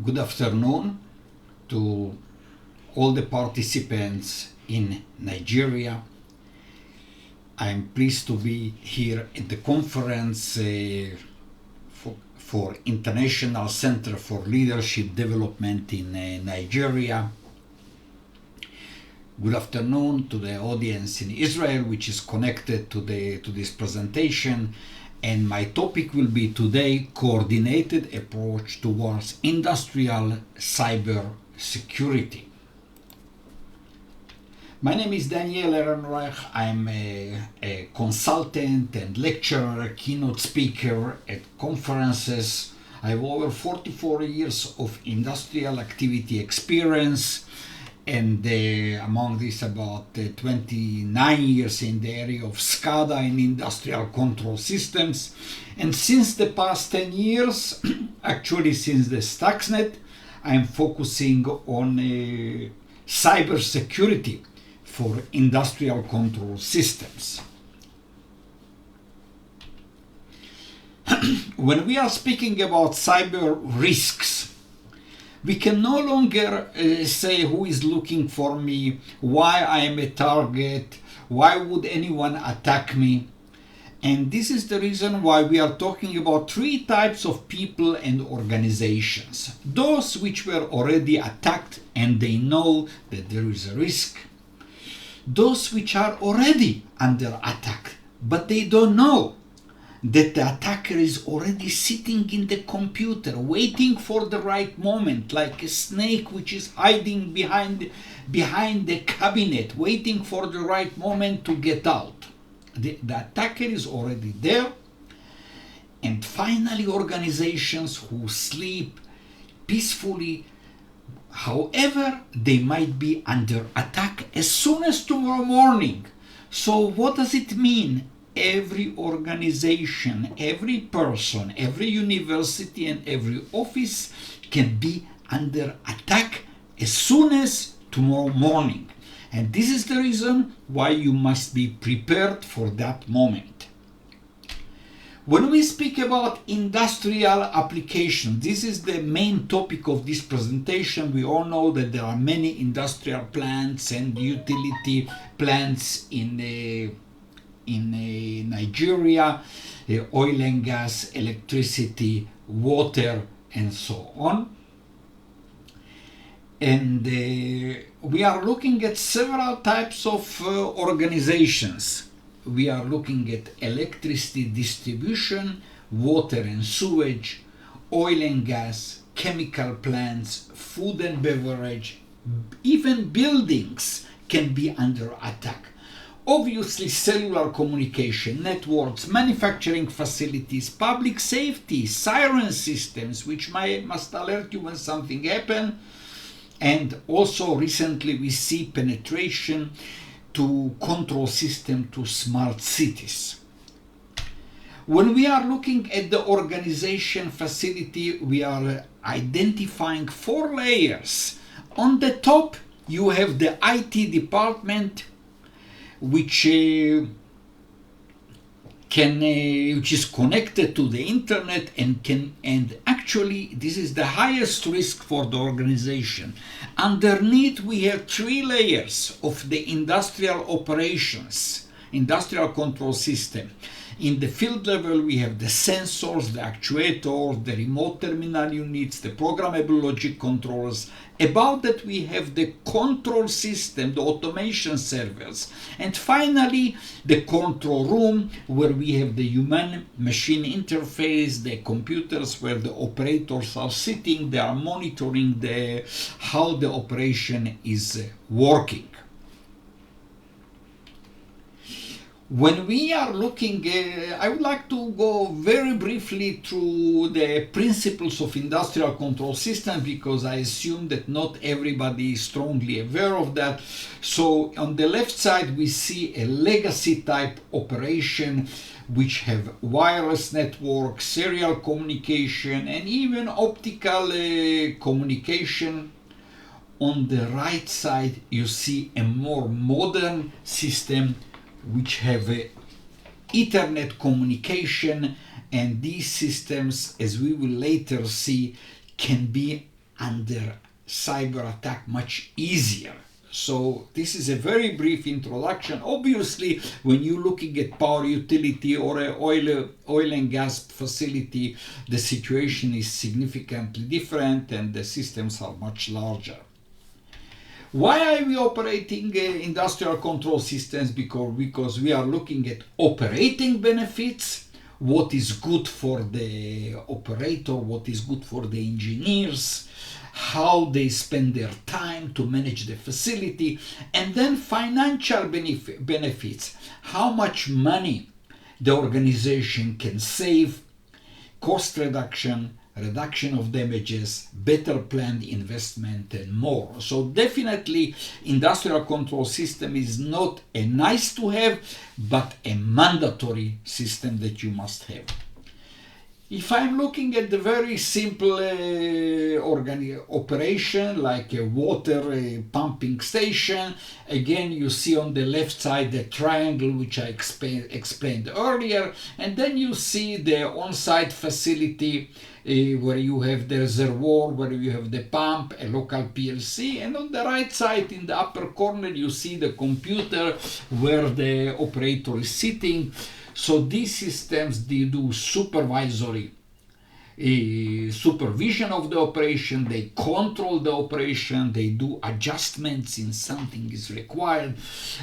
Good afternoon to all the participants in Nigeria. I am pleased to be here at the conference for International Center for Leadership Development in Nigeria. Good afternoon to the audience in Israel, which is connected to this presentation. And my topic will be today coordinated approach towards industrial cyber security. My name is Daniel Ehrenreich. I'm a consultant and lecturer, keynote speaker at conferences. I have over 44 years of industrial activity experience, and among this about 29 years in the area of SCADA and industrial control systems. And since the past 10 years, actually since the Stuxnet, I'm focusing on cyber security for industrial control systems. When we are speaking about cyber risks, we can no longer say who is looking for me, why I am a target, why would anyone attack me. And this is the reason why we are talking about three types of people and organizations. Those which were already attacked and they know that there is a risk. Those which are already under attack, but they don't know that the attacker is already sitting in the computer, waiting for the right moment, like a snake which is hiding behind the cabinet, waiting for the right moment to get out. The attacker is already there. And finally, organizations who sleep peacefully. However, they might be under attack as soon as tomorrow morning. So what does it mean? Every organization, every person, every university and every office can be under attack as soon as tomorrow morning. And this is the reason why you must be prepared for that moment. When we speak about industrial application, this is the main topic of this presentation. We all know that there are many industrial plants and utility plants in Nigeria, oil and gas, electricity, water, and so on. And we are looking at several types of organizations. We are looking at electricity distribution, water and sewage, oil and gas, chemical plants, food and beverage, even buildings can be under attack. Obviously, cellular communication networks, manufacturing facilities, public safety, siren systems, which must alert you when something happens. And also recently we see penetration to control system to smart cities. When we are looking at the organization facility, we are identifying 4 layers. On the top, you have the IT department, which is connected to the internet and actually this is the highest risk for the organization. Underneath we have 3 layers of the industrial operations, industrial control system. In the field level we have the sensors, the actuators, the remote terminal units, the programmable logic controllers. Above that we have the control system, the automation servers. And finally the control room, where we have the human-machine interface, the computers where the operators are sitting, they are monitoring how the operation is working. When we are looking, I would like to go very briefly through the principles of industrial control systems, because I assume that not everybody is strongly aware of that. So on the left side we see a legacy type operation which have wireless network, serial communication and even optical communication. On the right side you see a more modern system which have Ethernet communication, and these systems, as we will later see, can be under cyber attack much easier. So this is a very brief introduction. Obviously, when you're looking at power utility or an oil and gas facility, the situation is significantly different and the systems are much larger. Why are we operating industrial control systems? Because we are looking at operating benefits, what is good for the operator, what is good for the engineers, how they spend their time to manage the facility, and then financial benefits, how much money the organization can save, cost reduction, reduction of damages, better planned investment, and more. So definitely industrial control system is not a nice to have, but a mandatory system that you must have. If I'm looking at the very simple operation like a water pumping station, again you see on the left side the triangle which I explained earlier, and then you see the on-site facility where you have the reservoir, where you have the pump, a local PLC, and on the right side in the upper corner you see the computer where the operator is sitting. So these systems, they do supervision of the operation, they control the operation, they do adjustments in something is required,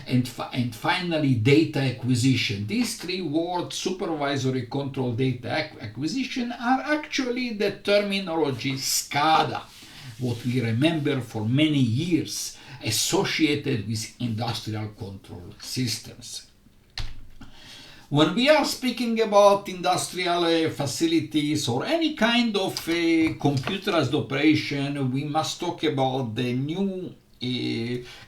and finally data acquisition. These three words, supervisory, control, data acquisition, are actually the terminology SCADA, what we remember for many years associated with industrial control systems. When we are speaking about industrial facilities or any kind of computerized operation, we must talk about the new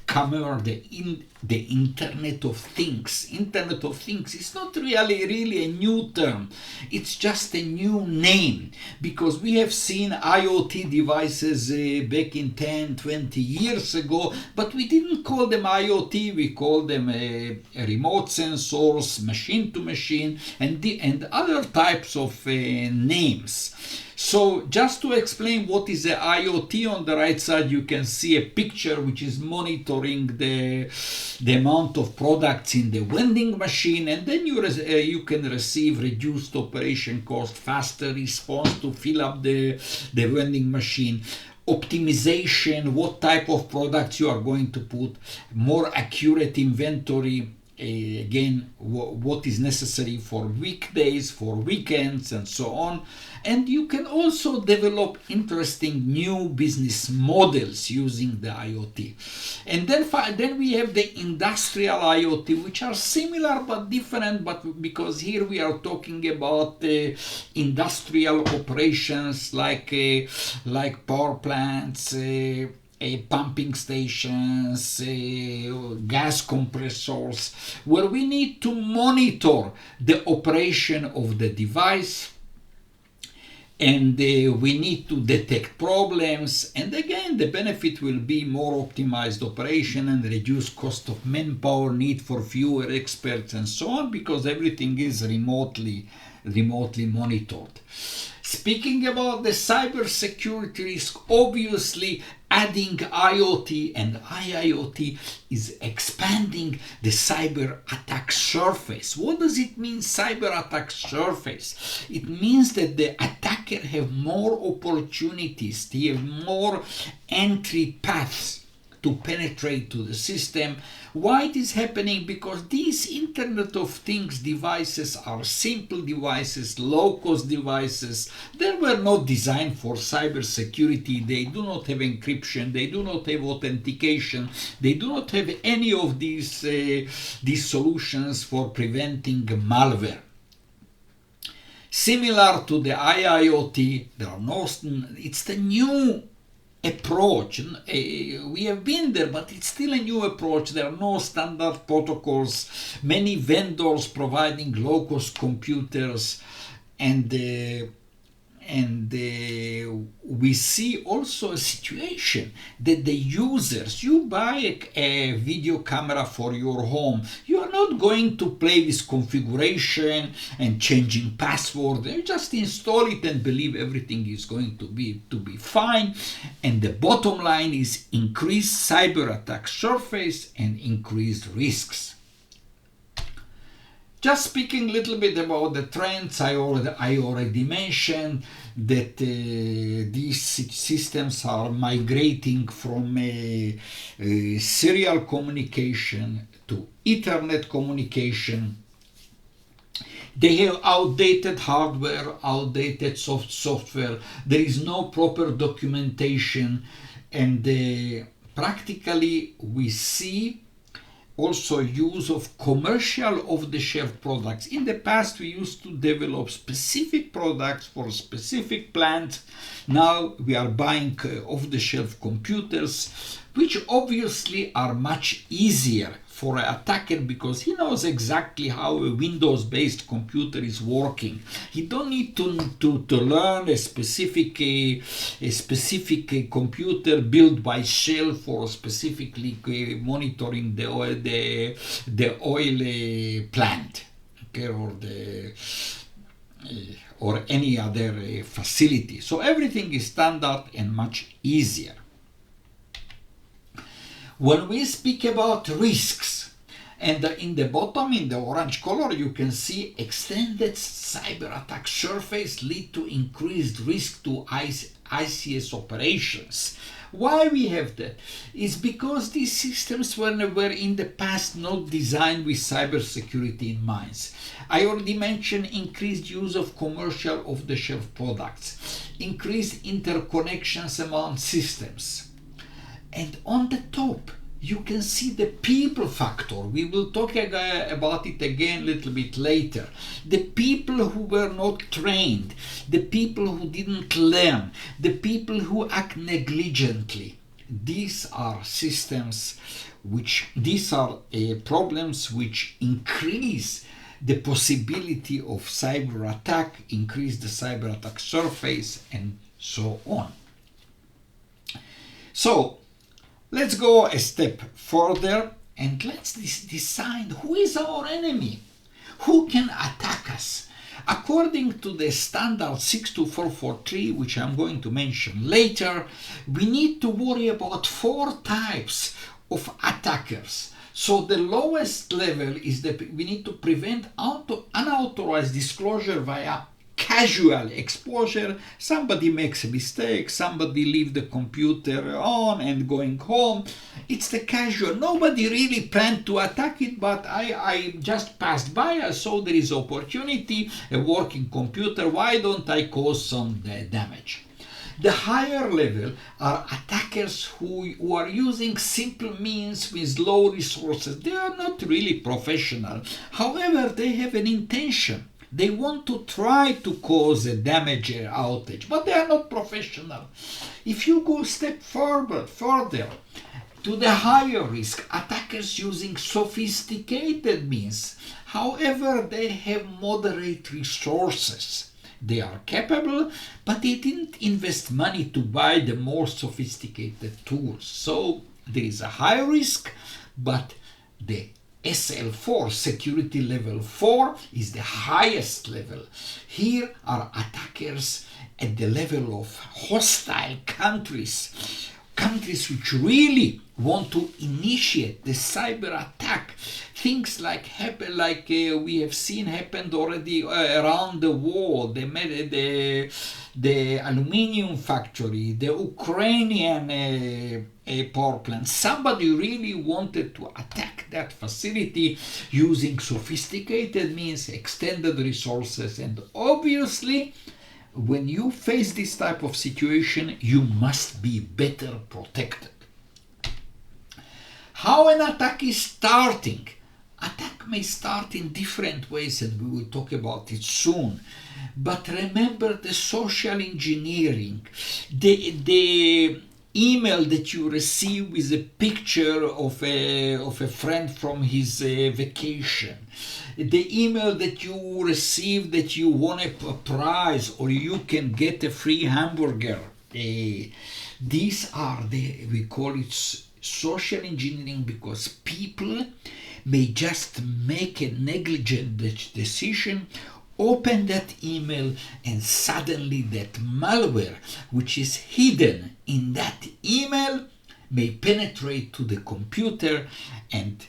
comer, the Internet of Things. Internet of Things is not really a new term. It's just a new name, because we have seen IoT devices back in 10, 20 years ago, but we didn't call them IoT. We called them remote sensors, machine to machine, and other types of names. So just to explain what is a IoT, on the right side you can see a picture which is monitoring the amount of products in the vending machine, and then you can receive reduced operation cost, faster response to fill up the vending machine, optimization, what type of products you are going to put, more accurate inventory, again what is necessary for weekdays, for weekends, and so on. And you can also develop interesting new business models using the IoT. And then we have the industrial IoT, which are similar but different, but because here we are talking about industrial operations like power plants, pumping stations, gas compressors, where we need to monitor the operation of the device, and we need to detect problems, and again the benefit will be more optimized operation and reduced cost of manpower, need for fewer experts, and so on, because everything is remotely monitored. Speaking about the cybersecurity risk, obviously adding IoT and IIoT is expanding the cyber attack surface. What does it mean, cyber attack surface? It means that the attacker have more opportunities, they have more entry paths to penetrate to the system. Why it is happening? Because these Internet of Things devices are simple devices, low-cost devices. They were not designed for cybersecurity. They do not have encryption. They do not have authentication. They do not have any of these solutions for preventing malware. Similar to the IIoT, it's the new approach. We have been there, but it's still a new approach. There are no standard protocols, many vendors providing low-cost computers, and and we see also a situation that the users, you buy a video camera for your home, you are not going to play with configuration and changing password. You just install it and believe everything is going to be fine. And the bottom line is increased cyber attack surface and increased risks. Just speaking a little bit about the trends, I already mentioned that these systems are migrating from serial communication to Ethernet communication. They have outdated hardware, outdated software. There is no proper documentation, and practically we see also use of commercial off-the-shelf products. In the past, we used to develop specific products for specific plants. Now we are buying off-the-shelf computers, which obviously are much easier for an attacker because he knows exactly how a Windows-based computer is working. He don't need to learn a specific computer built by Shell for specifically monitoring the oil plant, okay, or any other facility. So everything is standard and much easier. When we speak about risks, and in the bottom, in the orange color, you can see extended cyber attack surface lead to increased risk to ICS operations. Why we have that? Is because these systems were in the past not designed with cybersecurity in mind. I already mentioned increased use of commercial off-the-shelf products, increased interconnections among systems. And on the top, you can see the people factor. We will talk about it again a little bit later. The people who were not trained, the people who didn't learn, the people who act negligently. These are problems which increase the possibility of cyber attack, increase the cyber attack surface, and so on. So, let's go a step further and let's decide who is our enemy, who can attack us. According to the standard 62443, which I'm going to mention later, we need to worry about 4 types of attackers. So the lowest level is that we need to prevent unauthorized disclosure via casual exposure. Somebody makes a mistake, somebody leaves the computer on and going home. It's the casual. Nobody really planned to attack it, but I just passed by, I saw there is opportunity, a working computer, why don't I cause some damage? The higher level are attackers who are using simple means with low resources. They are not really professional. However, they have an intention. They want to try to cause a damage or outage, but they are not professional. If you go a step further to the higher risk, attackers using sophisticated means, however, they have moderate resources. They are capable, but they didn't invest money to buy the more sophisticated tools. So there is a high risk, but the SL4, security level 4, is the highest level. Here are attackers at the level of hostile countries, countries which really want to initiate the cyber attack. Things like we have seen happened already around the world. They made the aluminium factory, the Ukrainian power plant. Somebody really wanted to attack that facility using sophisticated means, extended resources, and obviously when you face this type of situation, you must be better protected. How an attack is starting? Attack may start in different ways, and we will talk about it soon. But remember the social engineering, the email that you receive with a picture of a friend from his vacation, the email that you receive that you won a prize or you can get a free hamburger. These are we call it social engineering, because people may just make a negligent decision, open that email, and suddenly that malware which is hidden in that email may penetrate to the computer and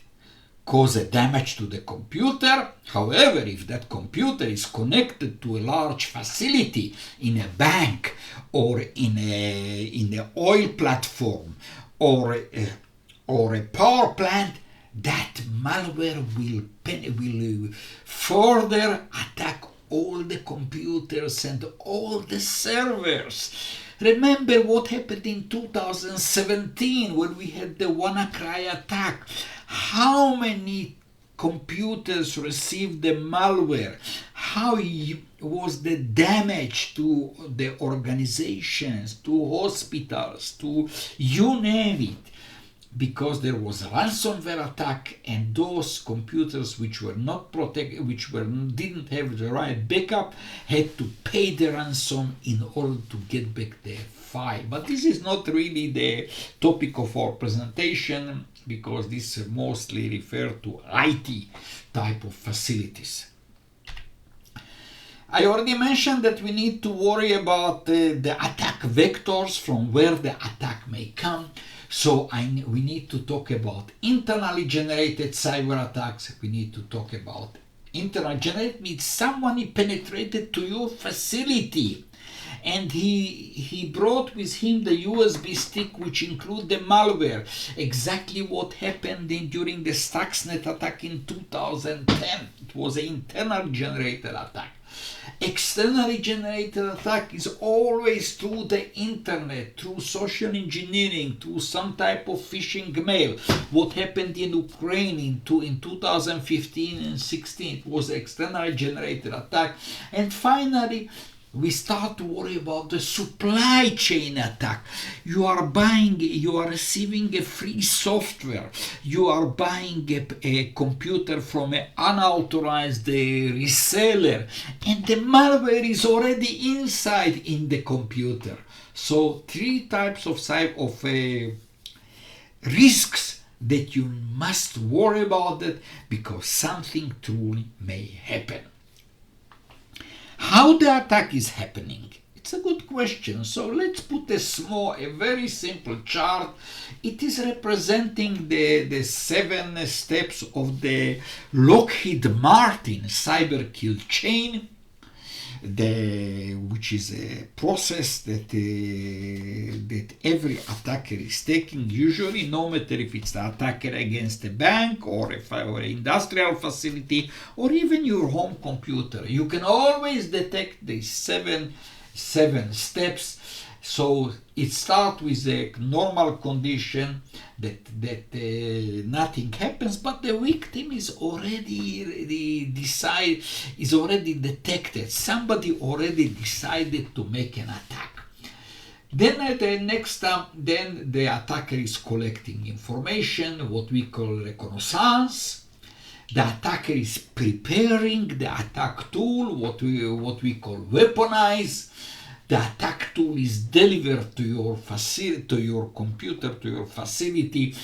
cause a damage to the computer. However, if that computer is connected to a large facility in a bank or in an oil platform or a power plant, that malware will further attack all the computers and all the servers. Remember what happened in 2017 when we had the WannaCry attack. How many computers received the malware? How was the damage to the organizations, to hospitals, to you name it? Because there was a ransomware attack, and those computers which were not protected, didn't have the right backup, had to pay the ransom in order to get back their file. But this is not really the topic of our presentation, because this mostly refers to IT type of facilities. I already mentioned that we need to worry about the attack vectors, from where the attack may come. So we need to talk about internally generated cyber attacks. We need to talk about internally generated means someone penetrated to your facility and he brought with him the USB stick which include the malware. Exactly what happened during the Stuxnet attack in 2010. It was an internally generated attack. Externally generated attack is always through the internet, through social engineering, through some type of phishing mail. What happened in Ukraine in 2015 and 16, it was externally generated attack. And finally, we start to worry about the supply chain attack. You are receiving a free software. You are buying a computer from an unauthorized reseller, and the malware is already inside in the computer. So 3 types of risks that you must worry about it, because something truly may happen. How the attack is happening? It's a good question. So let's put a very simple chart. It is representing the 7 steps of the Lockheed Martin cyber kill chain, which is a process that every attacker is taking, usually, no matter if it's the attacker against a bank or an industrial facility or even your home computer. You can always detect these seven steps. So it starts with a normal condition that nothing happens, but the victim is already detected. Somebody already decided to make an attack. Then at the next step, then the attacker is collecting information, what we call reconnaissance. The attacker is preparing the attack tool, what we call weaponize. The attack tool is delivered to your facility, to your computer, to your facility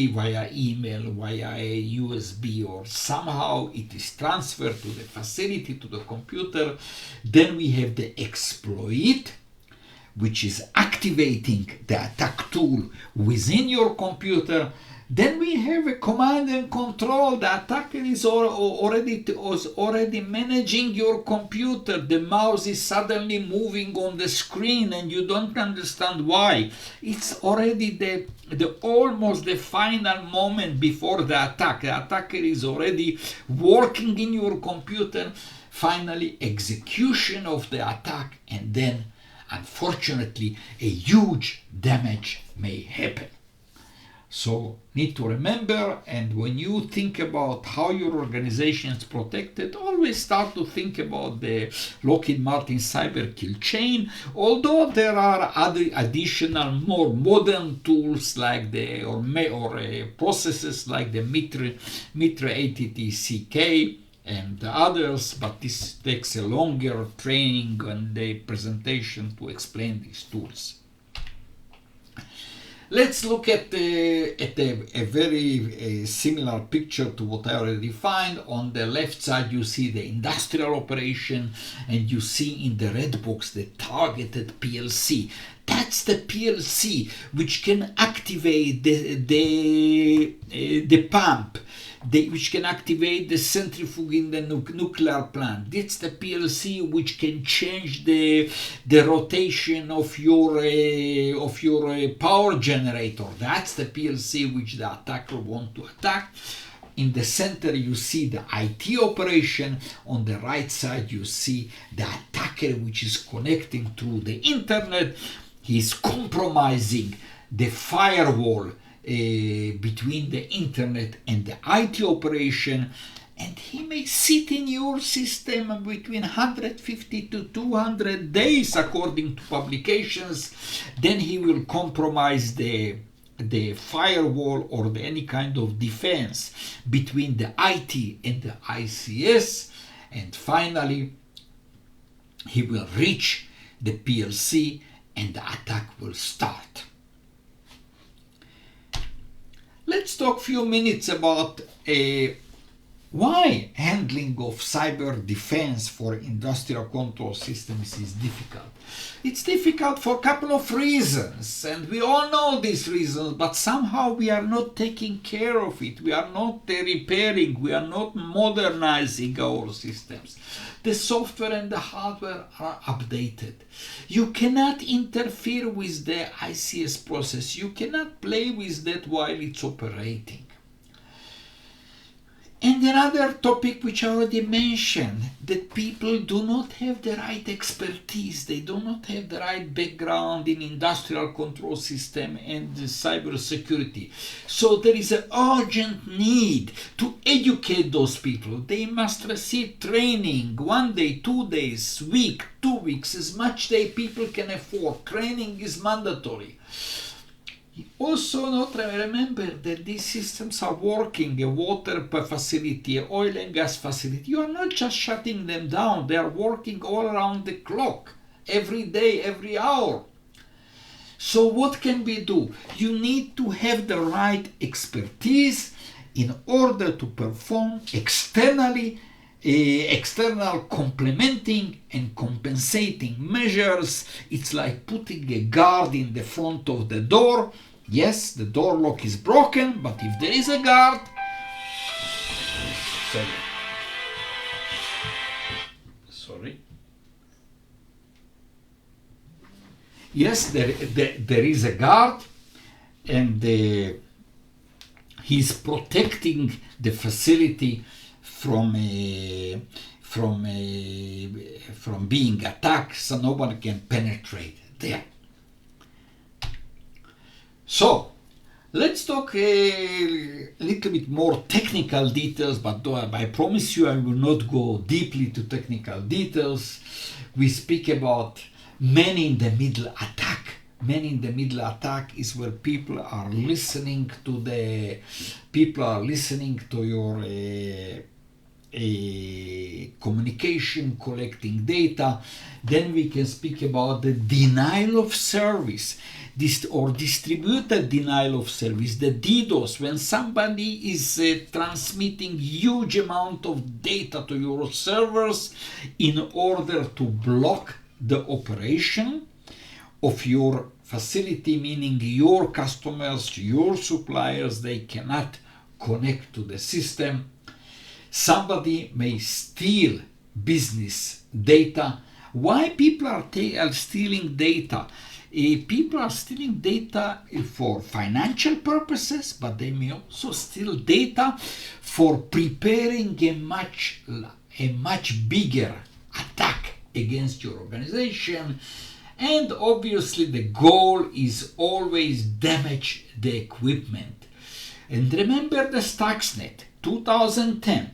via email, via a USB, or somehow it is transferred to the facility, to the computer. Then we have the exploit, which is activating the attack tool within your computer. Then we have a command and control. The attacker is already managing your computer. The mouse is suddenly moving on the screen and you don't understand why. It's already the almost the final moment before the attack. The attacker is already working in your computer. Finally, execution of the attack, and then unfortunately a huge damage may happen. So need to remember, and when you think about how your organization is protected, always start to think about the Lockheed Martin cyber kill chain, although there are other additional more modern tools like the processes like the Mitre ATTCK and others, but this takes a longer training and a presentation to explain these tools. Let's look at a very similar picture to what I already defined. On the left side you see the industrial operation, and you see in the red box the targeted PLC. That's the PLC which can activate the pump, which can activate the centrifuge in the nuclear plant. That's the PLC which can change the rotation of your power generator. That's the PLC which the attacker wants to attack. In the center you see the IT operation. On the right side you see the attacker which is connecting through the internet. He's compromising the firewall between the internet and the IT operation, and he may sit in your system between 150 to 200 days according to publications. Then he will compromise the firewall or any kind of defense between the IT and the ICS, and finally he will reach the PLC and the attack will start. Let's talk a few minutes about why handling of cyber defense for industrial control systems is difficult. It's difficult for a couple of reasons, and we all know these reasons, but somehow we are not taking care of it. We are not repairing, we are not modernizing our systems. The software and the hardware are updated. You cannot interfere with the ICS process. You cannot play with that while it's operating. And another topic which I already mentioned, that people do not have the right expertise, they do not have the right background in industrial control system and cyber security. So there is an urgent need to educate those people. They must receive training 1 day, 2 days, week, 2 weeks, as much as people can afford. Training is mandatory. Also not remember that these systems are working, a water facility, an oil and gas facility. You are not just shutting them down, they are working all around the clock, every day, every hour. So what can we do? You need to have the right expertise in order to perform external complementing and compensating measures. It's like putting a guard in the front of the door. Yes, the door lock is broken, but if there is a guard, sorry. Yes, there is a guard, and he's protecting the facility from being attacked, so no one can penetrate there. So let's talk a little bit more technical details, but I promise you I will not go deeply to technical details. We speak about man-in-the-middle attack. Man-in-the-middle attack is where people are listening to your communication, collecting data. Then we can speak about the denial of service, or distributed denial of service, the DDoS, when somebody is transmitting huge amount of data to your servers in order to block the operation of your facility, meaning your customers, your suppliers, they cannot connect to the system. Somebody may steal business data. Why people are stealing data? People are stealing data for financial purposes, but they may also steal data for preparing a much bigger attack against your organization. And obviously the goal is always damage the equipment. And remember the Stuxnet 2010.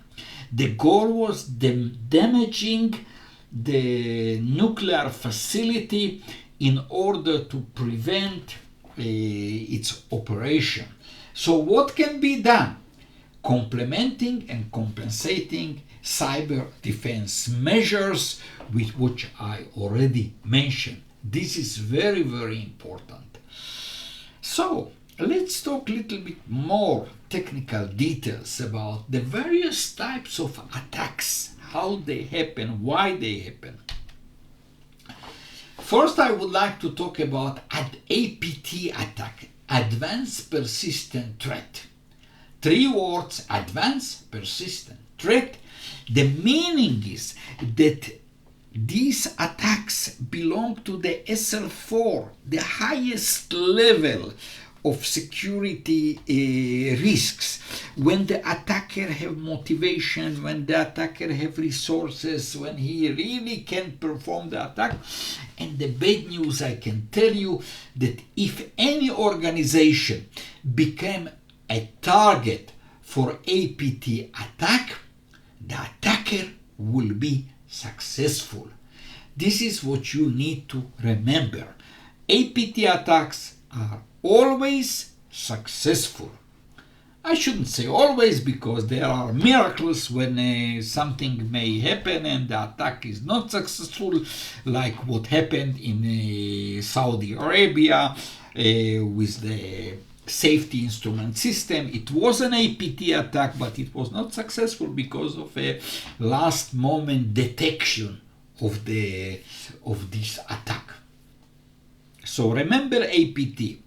The goal was damaging the nuclear facility in order to prevent its operation. So what can be done? Complementing and compensating cyber defense measures, with which I already mentioned. This is very, very important. So let's talk a little bit more technical details about the various types of attacks, how they happen, why they happen. First, I would like to talk about APT attack, Advanced Persistent Threat. 3 words, Advanced Persistent Threat. The meaning is that these attacks belong to the SL4, the highest level of security risks. When the attacker have motivation, when the attacker have resources, when he really can perform the attack. And the bad news, I can tell you that if any organization became a target for APT attack, the attacker will be successful. This is what you need to remember. APT attacks are always successful. I shouldn't say always, because there are miracles when something may happen and the attack is not successful, like what happened in Saudi Arabia with the safety instrument system. It was an APT attack, but it was not successful because of a last moment detection of this attack. So remember APT.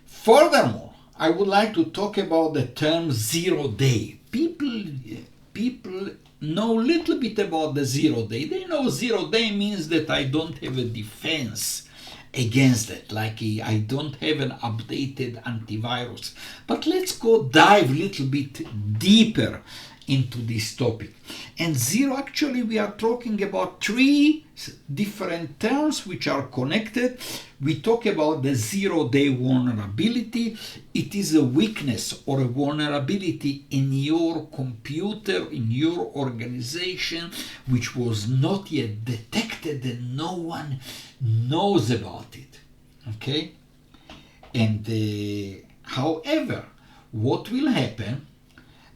Furthermore, I would like to talk about the term 0 day. People know a little bit about the 0 day. They know 0 day means that I don't have a defense against it, like I don't have an updated antivirus. But let's go dive a little bit deeper into this topic. And 0, actually we are talking about 3 different terms which are connected. We talk about the 0 day vulnerability. It is a weakness or a vulnerability in your computer, in your organization, which was not yet detected and no one knows about it. Okay? And however, what will happen?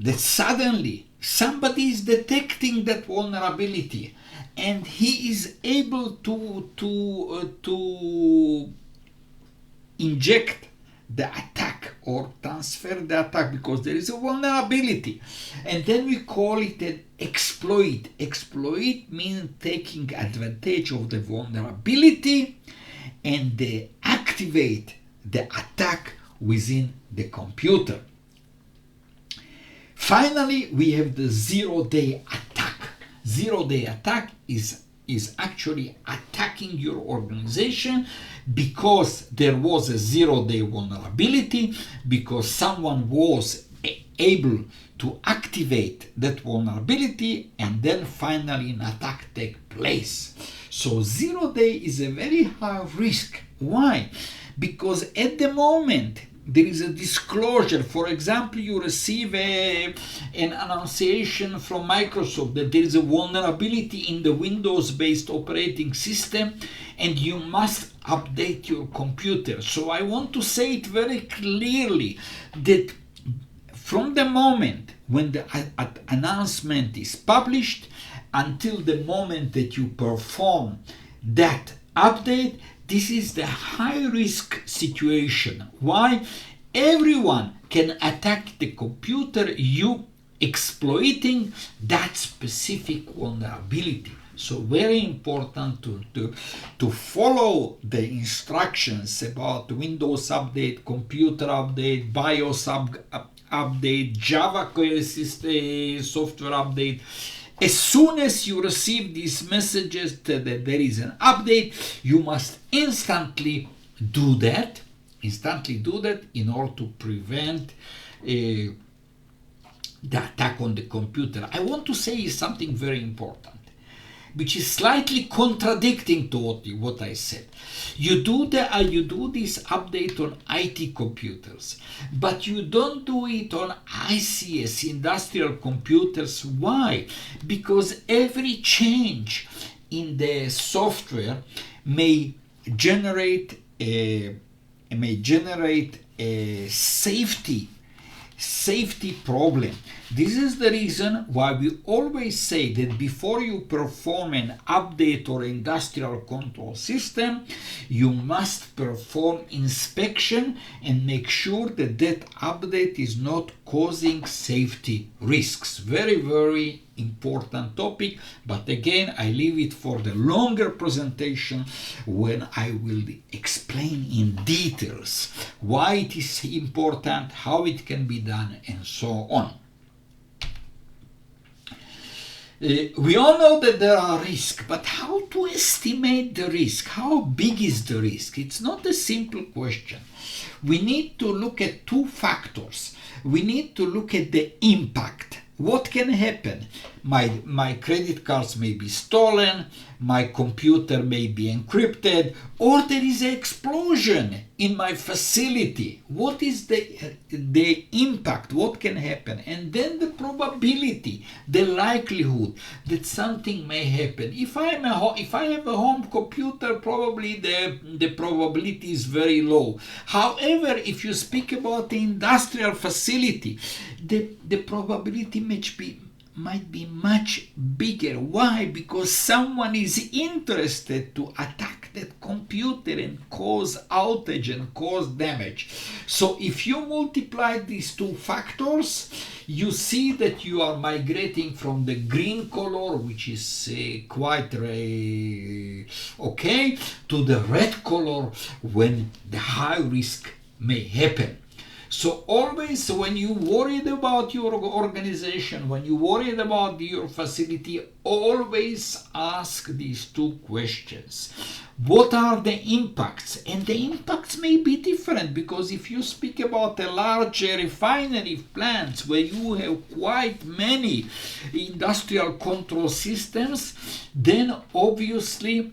That suddenly somebody is detecting that vulnerability and he is able to inject the attack or transfer the attack because there is a vulnerability. And then we call it an exploit. Exploit means taking advantage of the vulnerability and activate the attack within the computer. Finally, we have the 0 day attack. 0 day attack is actually attacking your organization because there was a 0 day vulnerability, because someone was able to activate that vulnerability, and then finally an attack takes place. So 0 day is a very high risk. Why? Because at the moment there is a disclosure. For example, you receive an annunciation from Microsoft that there is a vulnerability in the Windows-based operating system and you must update your computer. So I want to say it very clearly that from the moment when the announcement is published until the moment that you perform that update, this is the high-risk situation. Why? Everyone can attack the computer, you exploiting that specific vulnerability. So very important to follow the instructions about Windows update, computer update, BIOS update, Java software update. As soon as you receive these messages that there is an update, you must instantly do that in order to prevent the attack on the computer. I want to say something very important. which is slightly contradicting to what I said. You do this update on IT computers, but you don't do it on ICS, industrial computers. Why? Because every change in the software may generate a safety problem. This is the reason why we always say that before you perform an update or industrial control system, you must perform inspection and make sure that that update is not causing safety risks. Very, very important topic, but again, I leave it for the longer presentation when I will explain in details why it is important, how it can be done, and so on. We all know that there are risks, but how to estimate the risk? How big is the risk? It's not a simple question. We need to look at two factors. We need to look at the impact. What can happen? My credit cards may be stolen, my computer may be encrypted, or there is an explosion in my facility. What is the impact? What can happen? And then the probability, the likelihood that something may happen. If I have a home computer, probably the probability is very low. However, if you speak about the industrial facility, the probability might be much bigger. Why? Because someone is interested to attack that computer and cause outage and cause damage. So if you multiply these two factors, you see that you are migrating from the green color, which is quite okay, to the red color when the high risk may happen. So always when you worried about your organization, when you worried about your facility, always ask these two questions. What are the impacts? And the impacts may be different, because if you speak about a large refinery plants where you have quite many industrial control systems, then obviously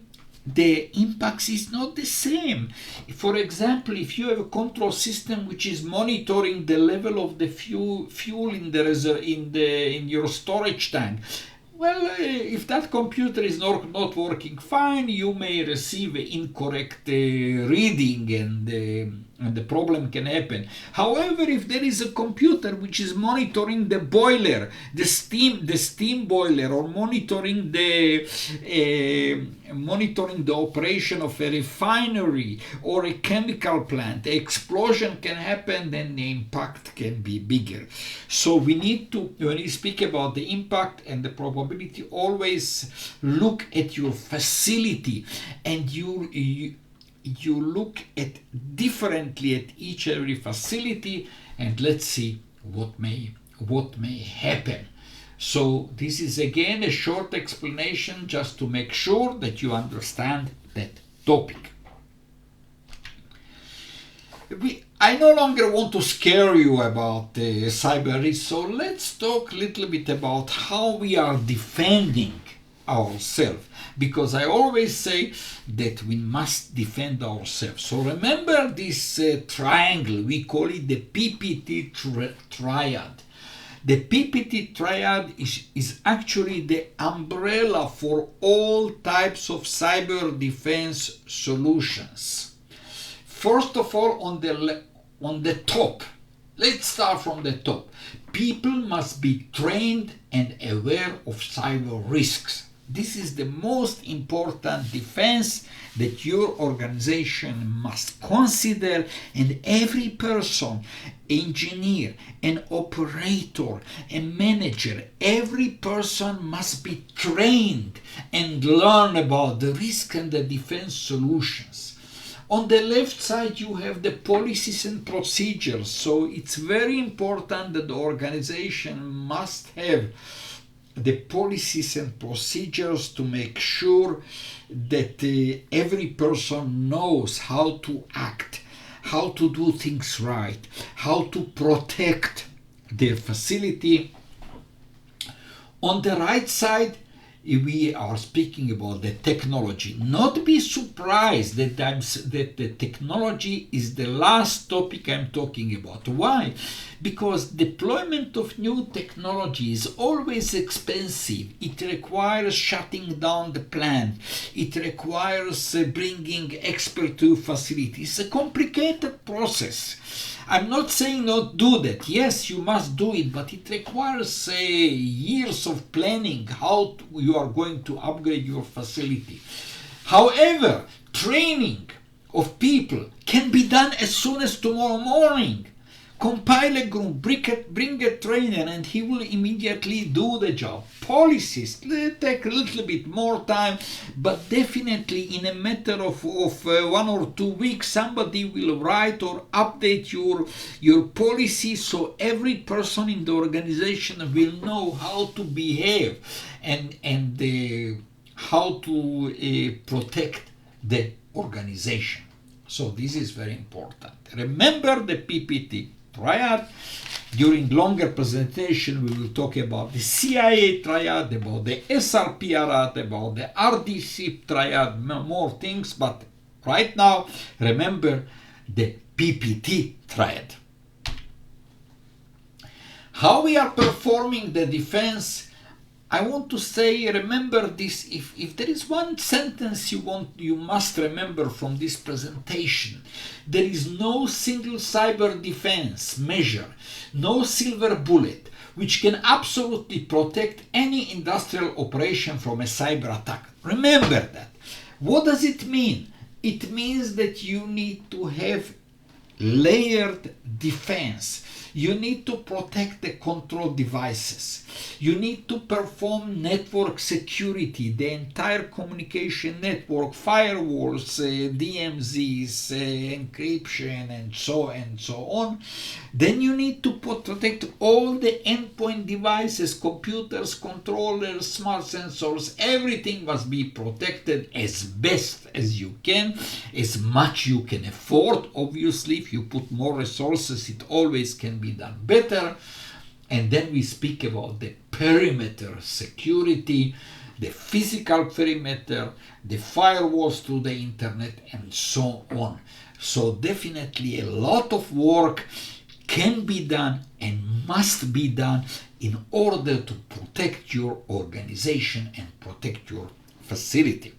the impacts is not the same. For example, if you have a control system which is monitoring the level of the fuel in your storage tank, well, if that computer is not working fine, you may receive incorrect reading, and the problem can happen. However, if there is a computer which is monitoring the boiler, the steam boiler, or monitoring the operation of a refinery or a chemical plant, the explosion can happen, then the impact can be bigger. So we need to, when you speak about the impact and the probability, always look at your facility, and you look at differently at each and every facility, and let's see what may happen. So this is again a short explanation just to make sure that you understand that topic. I no longer want to scare you about cyber risk, so let's talk a little bit about how we are defending ourselves, because I always say that we must defend ourselves. So remember this triangle, we call it the PPT triad. The PPT triad is actually the umbrella for all types of cyber defense solutions. First of all, on the top, let's start from the top. People must be trained and aware of cyber risks. This is the most important defense that your organization must consider, and every person, engineer, an operator, a manager, every person must be trained and learn about the risk and the defense solutions. On the left side, you have the policies and procedures. So it's very important that the organization must have the policies and procedures to make sure that every person knows how to act, how to do things right, how to protect their facility. On the right side, we are speaking about the technology. Not be surprised that that the technology is the last topic I'm talking about. Why? Because deployment of new technology is always expensive. It requires shutting down the plant. It requires bringing expert to facilities. It's a complicated process. I'm not saying not do that. Yes, you must do it, but it requires years of planning how you are going to upgrade your facility. However, training of people can be done as soon as tomorrow morning. Compile a group, bring a trainer, and he will immediately do the job. Policies take a little bit more time, but definitely in a matter of 1 or 2 weeks, somebody will write or update your policy, so every person in the organization will know how to behave and how to protect the organization. So this is very important. Remember the PPT triad. During longer presentation, we will talk about the CIA triad, about the SRP triad, about the RDC triad, more things. But right now, remember the PPT triad. How we are performing the defense, I want to say, remember this. If there is one sentence you must remember from this presentation, there is no single cyber defense measure, no silver bullet, which can absolutely protect any industrial operation from a cyber attack. Remember that. What does it mean? It means that you need to have layered defense. You need to protect the control devices. You need to perform network security, the entire communication network, firewalls, DMZs, encryption, and so on. Then you need to protect all the endpoint devices, computers, controllers, smart sensors. Everything must be protected as best as you can, as much you can afford. Obviously, if you put more resources, it always can be done better. And then we speak about the perimeter security, the physical perimeter, the firewalls to the internet, and so on. So definitely a lot of work can be done and must be done in order to protect your organization and protect your facility.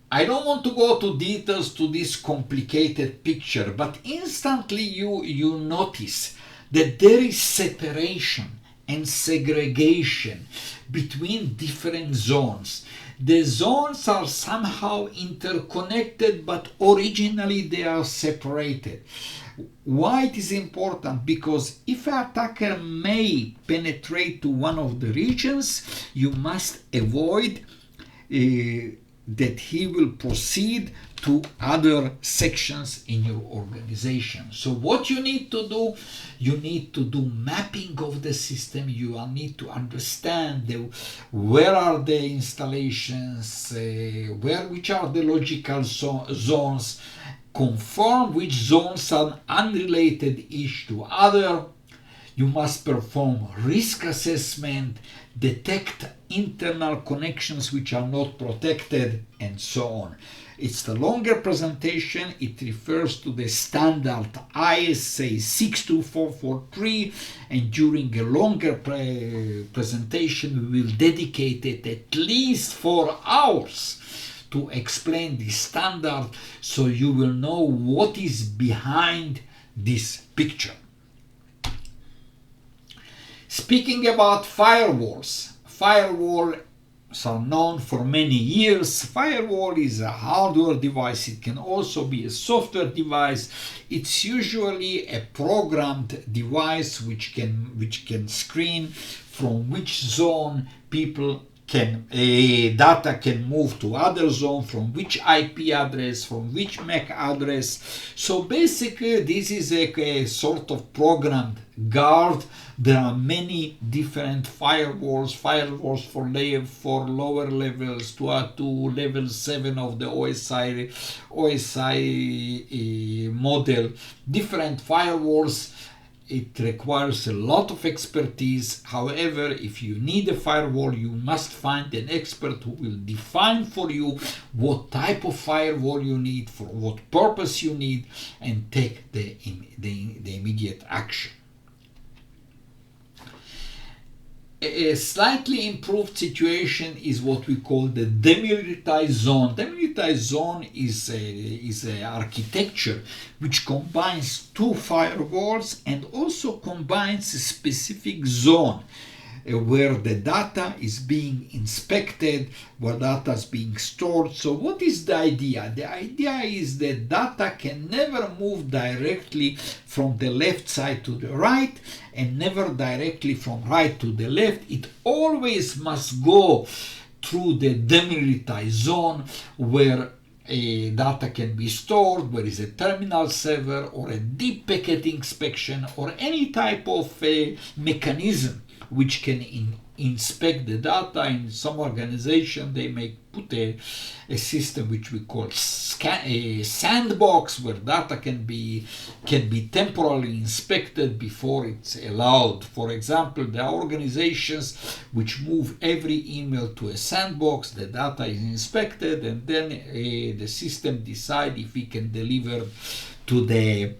I don't want to go to details to this complicated picture, but instantly you notice that there is separation and segregation between different zones. The zones are somehow interconnected, but originally they are separated. Why it is important? Because if an attacker may penetrate to one of the regions, you must avoid that he will proceed to other sections in your organization. So what you need to do, you need to do mapping of the system. You need to understand where are the installations, which are the logical zones, confirm which zones are unrelated each to other. You must perform risk assessment, detect internal connections which are not protected, and so on. It's the longer presentation. It refers to the standard ISA 62443, and during a longer presentation we will dedicate it at least 4 hours to explain the standard, so you will know what is behind this picture. Speaking about firewalls, firewalls are known for many years. Firewall is a hardware device. It can also be a software device. It's usually a programmed device which can screen from which zone data can move to other zone, from which IP address, from which MAC address. So basically this is a sort of programmed guard. There are many different firewalls for lower levels to level 7 of the OSI model, different firewalls. it requires a lot of expertise. However, if you need a firewall, you must find an expert who will define for you what type of firewall you need, for what purpose you need, and take the immediate action. A slightly improved situation is what we call the demilitarized zone. Demilitarized zone is an architecture which combines two firewalls and also combines a specific zone where the data is being inspected, where data is being stored. So what is the idea? The idea is that data can never move directly from the left side to the right and never directly from right to the left. It always must go through the demilitarized zone where data can be stored, where is a terminal server or a deep packet inspection or any type of mechanism which can inspect the data. In some organization they may put a system which we call a sandbox, where data can be temporarily inspected before it's allowed. For example, there are organizations which move every email to a sandbox, the data is inspected, and then the system decides if it can deliver to the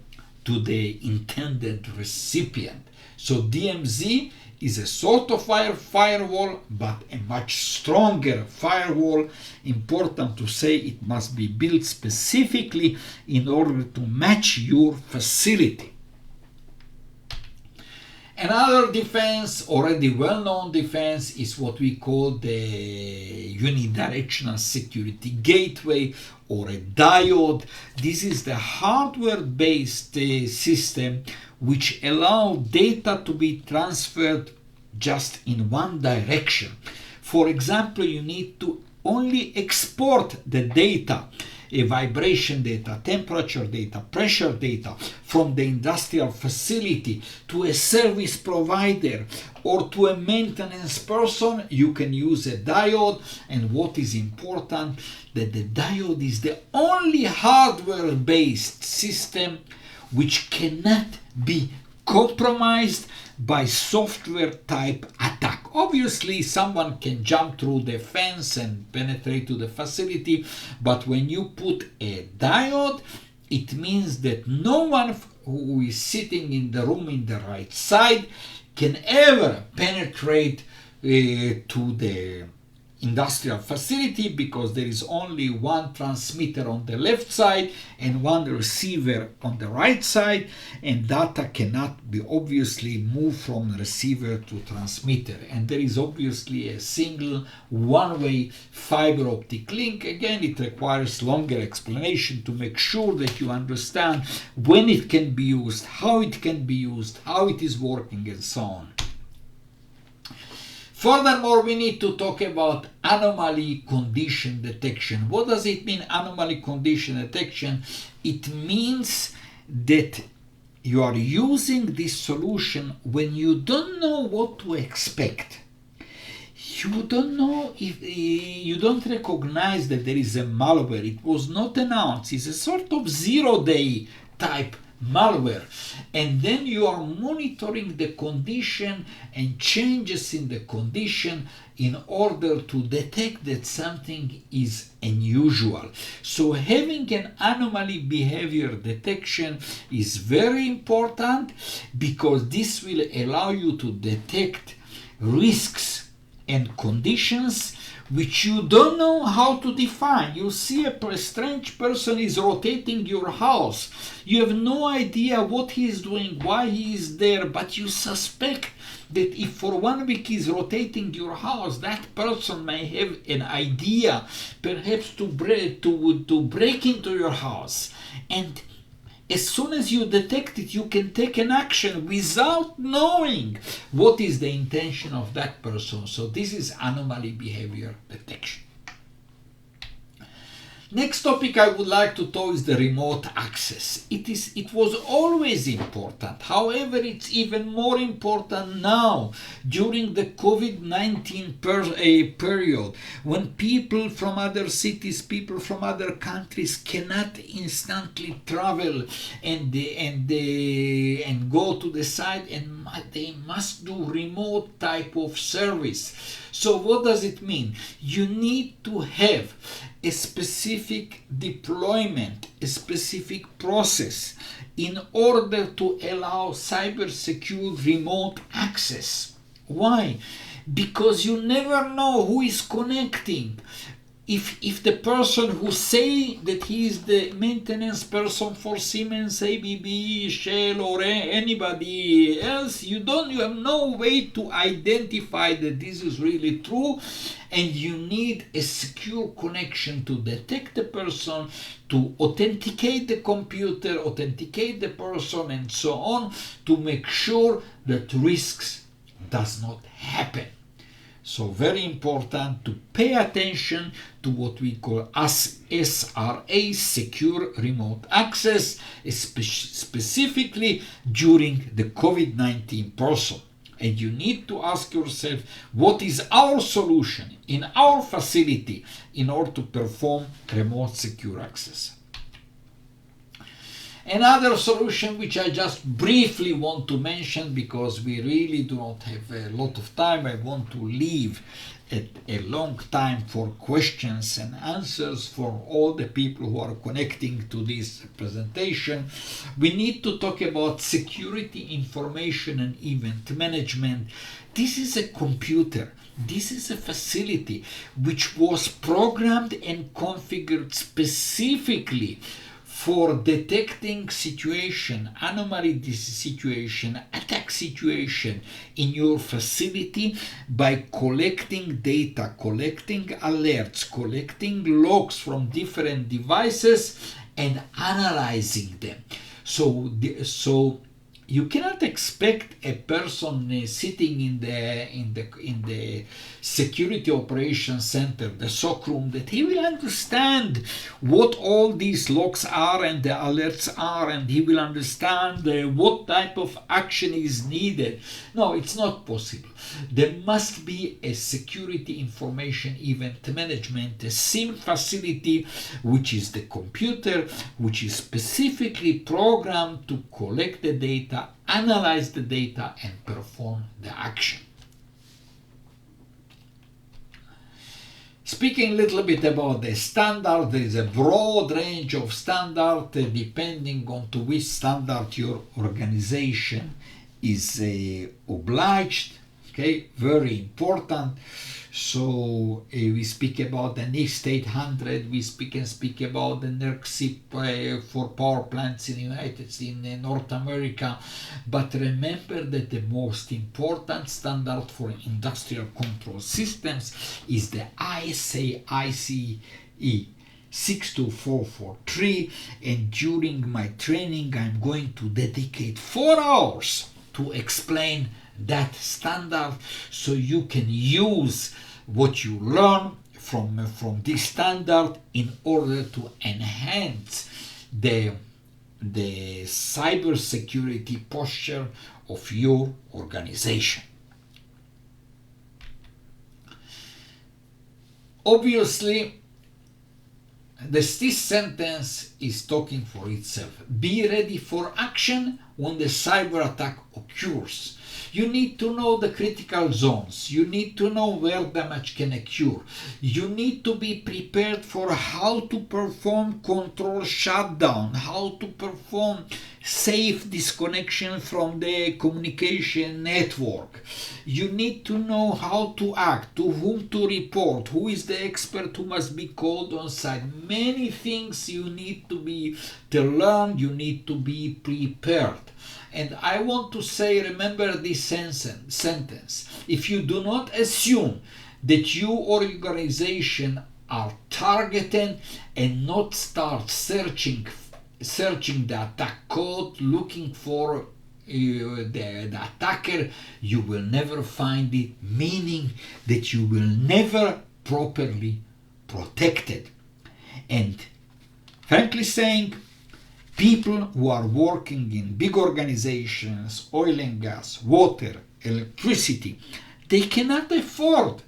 intended recipient. So DMZ is a sort of firewall, but a much stronger firewall. Important to say, it must be built specifically in order to match your facility. Another defense, already well-known defense, is what we call the unidirectional security gateway or a diode. This is the hardware-based system which allows data to be transferred just in one direction. For example, you need to only export the data, a vibration data, temperature data, pressure data from the industrial facility to a service provider or to a maintenance person. You can use a diode, and what is important, that the diode is the only hardware-based system which cannot be compromised by software type attack. Obviously, someone can jump through the fence and penetrate to the facility, but when you put a diode, it means that no one who is sitting in the room in the right side can ever penetrate to the industrial facility, because there is only one transmitter on the left side and one receiver on the right side, and data cannot be obviously moved from receiver to transmitter. And there is obviously a single one-way fiber optic link. Again, it requires longer explanation to make sure that you understand when it can be used, how it can be used, how it is working, and so on. Furthermore, we need to talk about anomaly condition detection. What does it mean, anomaly condition detection? It means that you are using this solution when you don't know what to expect. You don't know if you don't recognize that there is a malware. It was not announced. It's a sort of zero-day type malware, and then you are monitoring the condition and changes in the condition in order to detect that something is unusual. So having an anomaly behavior detection is very important, because this will allow you to detect risks and conditions which you don't know how to define. You see a strange person is rotating your house. You have no idea what he is doing, why he is there, but you suspect that if for 1 week he is rotating your house, that person may have an idea, perhaps to break into your house. And as soon as you detect it, you can take an action without knowing what is the intention of that person. So this is anomaly behavior detection. Next topic I would like to talk is the remote access. It was always important. However, it's even more important now during the COVID-19 period, when people from other cities, people from other countries cannot instantly travel and go to the site, and they must do remote type of service. So what does it mean? You need to have a specific deployment, a specific process in order to allow cyber secure remote access. Why? Because you never know who is connecting. If the person who say that he is the maintenance person for Siemens, ABB, Shell, or anybody else, you have no way to identify that this is really true, and you need a secure connection to detect the person, to authenticate the computer, authenticate the person, and so on, to make sure that risks does not happen. So very important to pay attention to what we call as SRA, Secure Remote Access, specifically during the COVID-19 person. And you need to ask yourself, what is our solution in our facility in order to perform remote secure access? Another solution which I just briefly want to mention, because we really do not have a lot of time, I want to leave a long time for questions and answers for all the people who are connecting to this presentation. We need to talk about security, information and event management. This is a computer. This is a facility which was programmed and configured specifically for detecting situation, anomaly situation, attack situation in your facility by collecting data, collecting alerts, collecting logs from different devices and analyzing them. So you cannot expect a person sitting in the security operations center, the SOC room, that he will understand what all these logs are and the alerts are, and he will understand what type of action is needed. No, it's not possible. There must be a security information event management, a SIM facility, which is the computer, which is specifically programmed to collect the data, analyze the data, and perform the action. Speaking a little bit about the standard, there is a broad range of standards depending on to which standard your organization is obliged. Okay, very important. So we speak about the NIST 800, we speak about the NERC for power plants in the United States, in North America. But remember that the most important standard for industrial control systems is the ISA ICE 62443, and during my training I'm going to dedicate 4 hours to explain that standard, so you can use what you learn from this standard in order to enhance the cybersecurity posture of your organization. Obviously, this sentence is talking for itself. Be ready for action when the cyber attack occurs. You need to know the critical zones. You need to know where damage can occur. You need to be prepared for how to perform control shutdown, how to perform safe disconnection from the communication network. You need to know how to act, to whom to report, who is the expert who must be called on site. Many things you need to learn, you need to be prepared. And I want to say, remember this sentence. If you do not assume that you or your organization are targeted and not start searching the attack code, looking for the attacker, you will never find it, meaning that you will never properly protect it. And frankly saying, people who are working in big organizations, oil and gas, water, electricity, they cannot afford.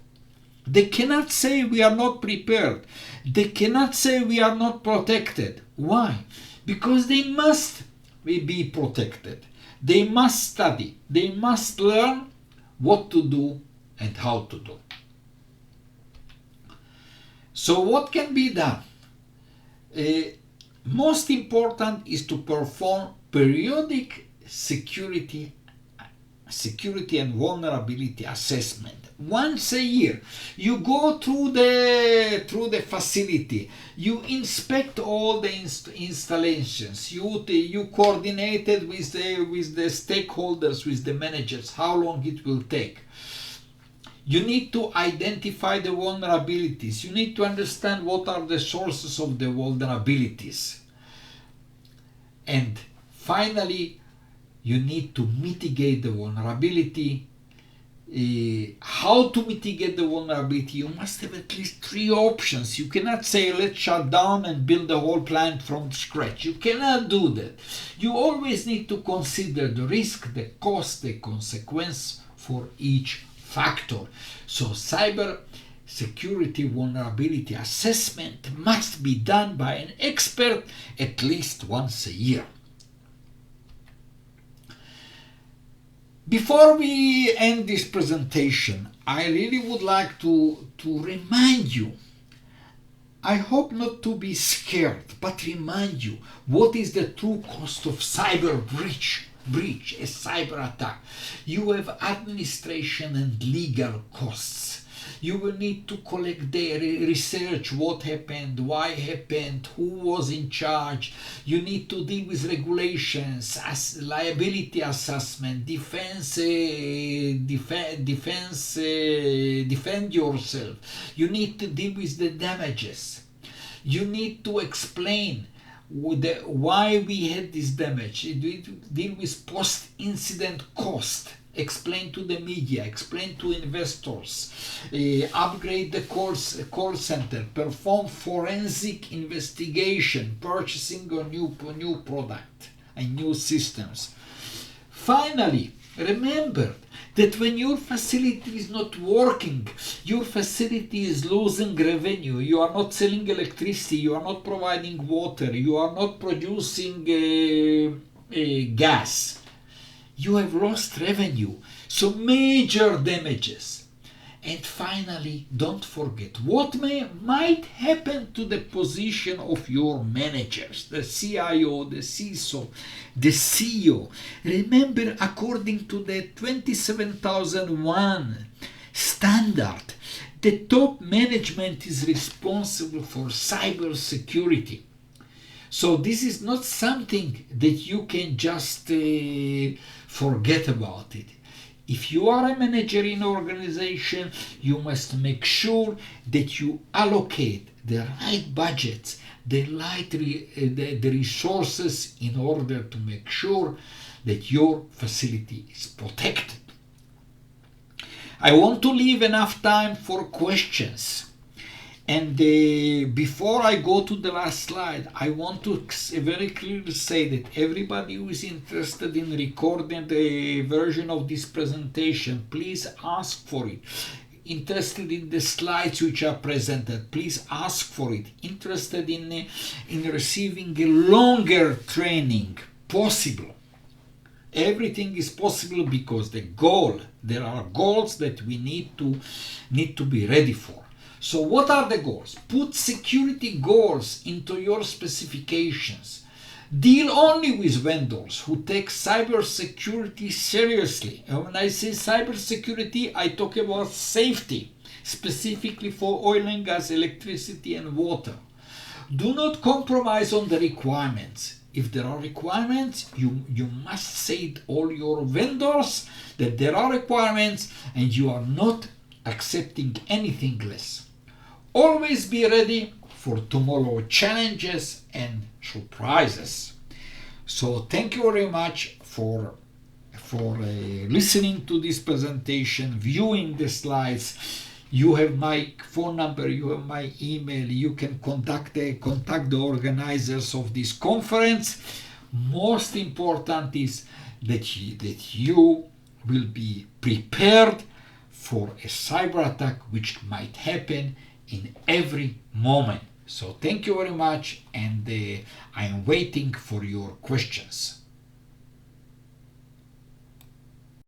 They cannot say we are not prepared. They cannot say we are not protected. Why? Because they must be protected. They must study. They must learn what to do and how to do. So what can be done? Most important is to perform periodic security and vulnerability assessment. Once a year, you go through the facility, you inspect all the installations, you coordinated with the stakeholders, with the managers, how long it will take. You need to identify the vulnerabilities. You need to understand what are the sources of the vulnerabilities. And finally, you need to mitigate the vulnerability. How to mitigate the vulnerability? You must have at least 3 options. You cannot say, let's shut down and build the whole plant from scratch. You cannot do that. You always need to consider the risk, the cost, the consequence for each factor. So cyber security vulnerability assessment must be done by an expert at least once a year. Before we end this presentation, I really would like to remind you, I hope not to be scared, but remind you what is the true cost of cyber breach, a cyber attack. You have administration and legal costs. You will need to collect the research, what happened, why happened, who was in charge. You need to deal with regulations, liability assessment, defend yourself. You need to deal with the damages. You need to explain why we had this damage. Deal with post-incident cost. Explain to the media, explain to investors, upgrade the call center, perform forensic investigation, purchasing a new product and new systems. Finally, remember that when your facility is not working, your facility is losing revenue, you are not selling electricity, you are not providing water, you are not producing gas, you have lost revenue, so major damages. And finally, don't forget what might happen to the position of your managers, the CIO, the CISO, the CEO. Remember, according to the 27001 standard, the top management is responsible for cyber security. So this is not something that you can just forget about it. If you are a manager in an organization, you must make sure that you allocate the right budgets, the resources in order to make sure that your facility is protected. I want to leave enough time for questions. And before I go to the last slide, I want to very clearly say that everybody who is interested in recording the version of this presentation, please ask for it. Interested in the slides which are presented, please ask for it. Interested in receiving a longer training, possible. Everything is possible because there are goals that we need to be ready for. So what are the goals? Put security goals into your specifications. Deal only with vendors who take cybersecurity seriously. And when I say cybersecurity, I talk about safety, specifically for oil and gas, electricity and water. Do not compromise on the requirements. If there are requirements, you must say to all your vendors that there are requirements and you are not accepting anything less. Always be ready for tomorrow's challenges and surprises. So thank you very much for listening to this presentation, viewing the slides. You have my phone number, you have my email, you can contact the organizers of this conference. Most important is that you will be prepared for a cyber attack which might happen in every moment. So thank you very much, and I am waiting for your questions.